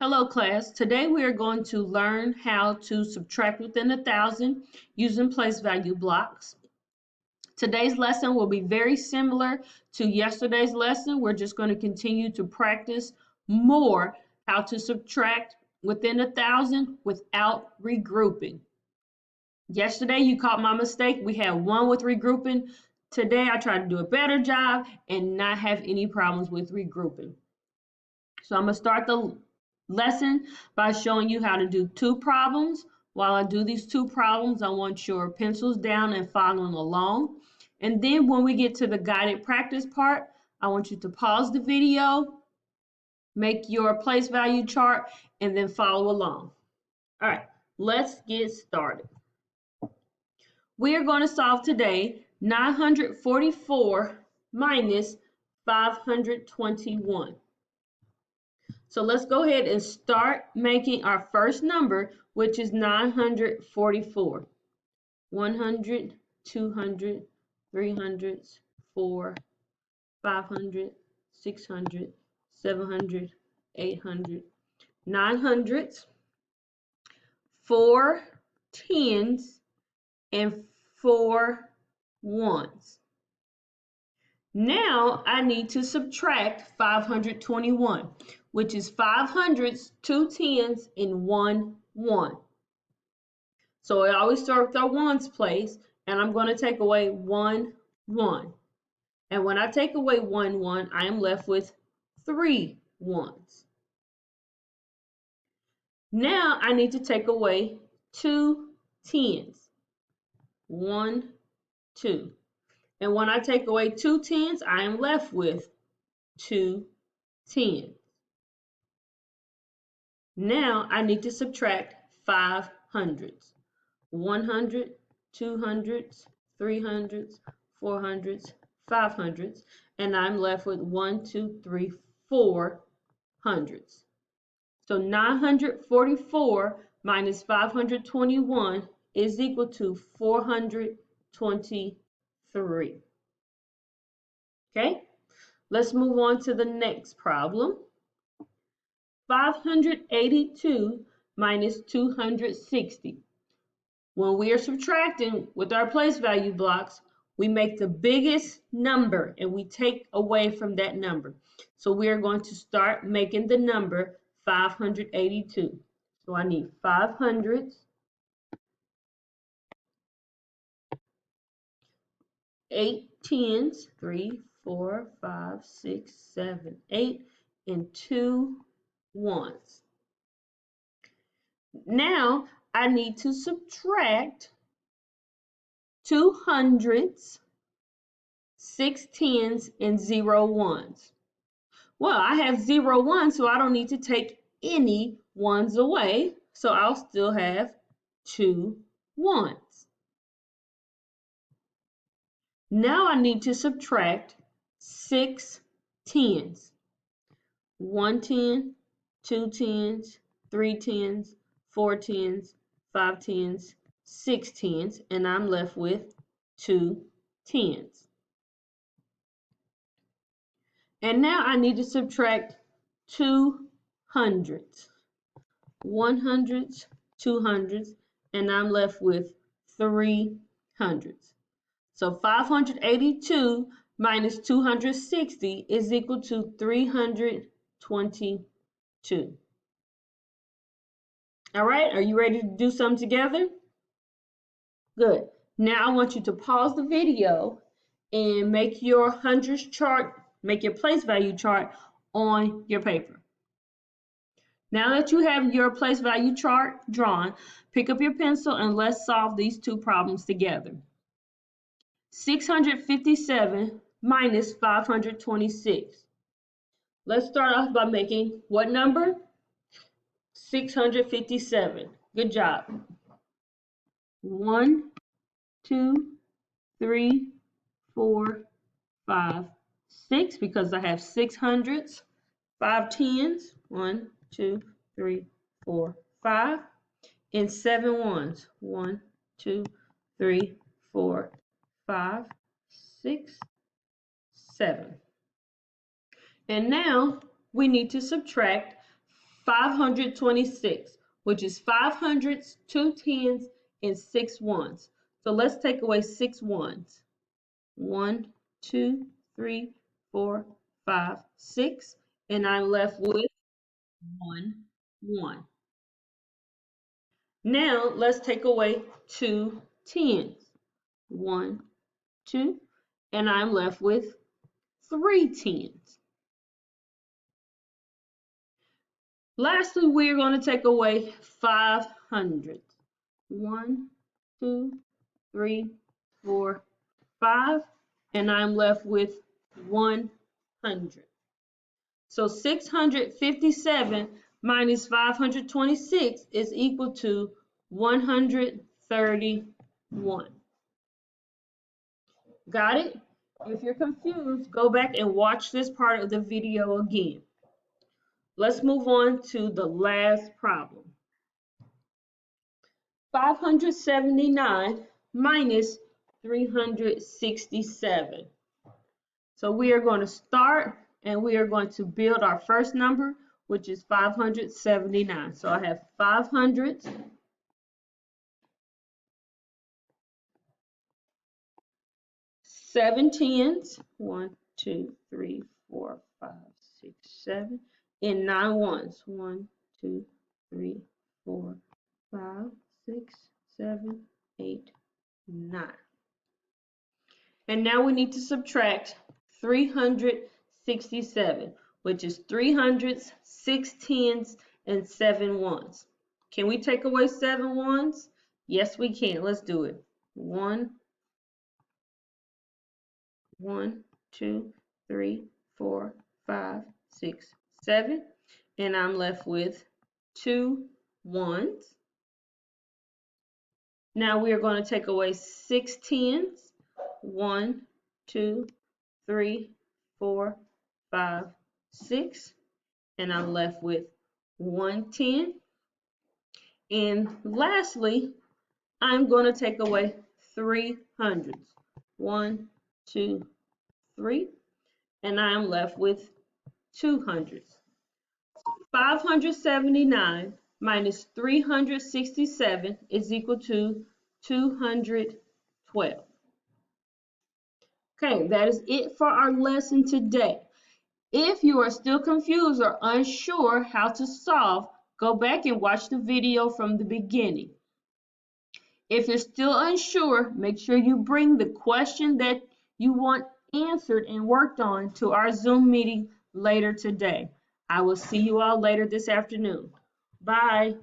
Hello class, today we are going to learn how to subtract within 1,000 using place value blocks. Today's lesson will be very similar to yesterday's lesson. We're just going to continue to practice more how to subtract within 1,000 without regrouping. Yesterday you caught my mistake. We had one with regrouping. Today I tried to do a better job and not have any problems with regrouping. So I'm going to start the lesson by showing you how to do two problems. While I do these two problems, I want your pencils down and following along. And then when we get to the guided practice part, I want you to pause the video, make your place value chart, and then follow along. All right, let's get started. We are going to solve today 944 minus 521. So let's go ahead and start making our first number, which is 944. 100, 200, 300, 4, 500, 600, 700, 800, 900, 4 tens, and 4 ones. Now I need to subtract 521, which is 5 hundreds, 2 tens, and 1 1. So I always start with our ones place, and I'm going to take away 1 1. And when I take away 1 1, I am left with 3 ones. Now I need to take away 2 tens. 1 2. And when I take away 2 tens, I am left with 2 tens. Now I need to subtract 5 hundreds. 100, 200s, 300s, 400s, 500s, and I'm left with 1, 2, 3, 4 hundreds. So 944 minus 521 is equal to 423. Okay, let's move on to the next problem. 582 minus 260. When we are subtracting with our place value blocks, we make the biggest number and we take away from that number. So we are going to start making the number 582. So I need 5 hundreds, 8 tens, 3, 4, 5, 6, 7, 8, and 2 ones. Now I need to subtract 2 hundreds, 6 tens, and 0 ones. Well, I have 0 ones, so I don't need to take any ones away. So I'll still have 2 ones. Now I need to subtract 6 tens. 1 10, 2 tens, 3 tens, 4 tens, 5 tens, 6 tens, and I'm left with 2 tens. And now I need to subtract 2 hundreds, 100s, 200s, and I'm left with 3 hundreds. So 582 minus 260 is equal to 322. All right, are you ready to do some together? Good. Now I want you to pause the video and make your hundreds chart, make your place value chart on your paper. Now that you have your place value chart drawn, pick up your pencil and let's solve these two problems together. 657 minus 526. Let's start off by making what number? 657. Good job. 1, 2, 3, 4, 5, 6, because I have 6 hundreds, 5 tens, 1, 2, 3, 4, 5, and 7 ones. 1, 2, 3, 4, 5, 6, 7. And now we need to subtract 526, which is 5 hundreds, 2 tens, and 6 ones. So let's take away 6 ones. 1, 2, 3, 4, 5, 6, and I'm left with 1, 1. Now let's take away 2 tens. 1, 2, and I'm left with 3 tens. Lastly, we're going to take away 5 hundreds. 1, 2, 3, 4, 5, and I'm left with 100. So 657 minus 526 is equal to 131. Got it? If you're confused, go back and watch this part of the video again. Let's move on to the last problem. 579 minus 367. So we are going to start and we are going to build our first number, which is 579. So I have 500, 7 tens, 1, 2, 3, 4, 5, 6, 7, and 9 ones, 1, 2, 3, 4, 5, 6, 7, 8, 9. And now we need to subtract 367, which is 3 hundreds, 6 tens, and 7 ones. Can we take away 7 ones? Yes, we can. Let's do it. 1, 1, 2, 3, 4, 5, 6, 7. And I'm left with 2 ones. Now we are going to take away 6 tens. 1, 2, 3, 4, 5, 6, and I'm left with 110. And lastly, I'm going to take away 3 hundreds. 1, 2, 3, and I'm left with 2 hundreds. 579 minus 367 is equal to 212. Okay, that is it for our lesson today. If you are still confused or unsure how to solve, go back and watch the video from the beginning. If you're still unsure, make sure you bring the question that you want answered and worked on to our Zoom meeting later today. I will see you all later this afternoon. Bye.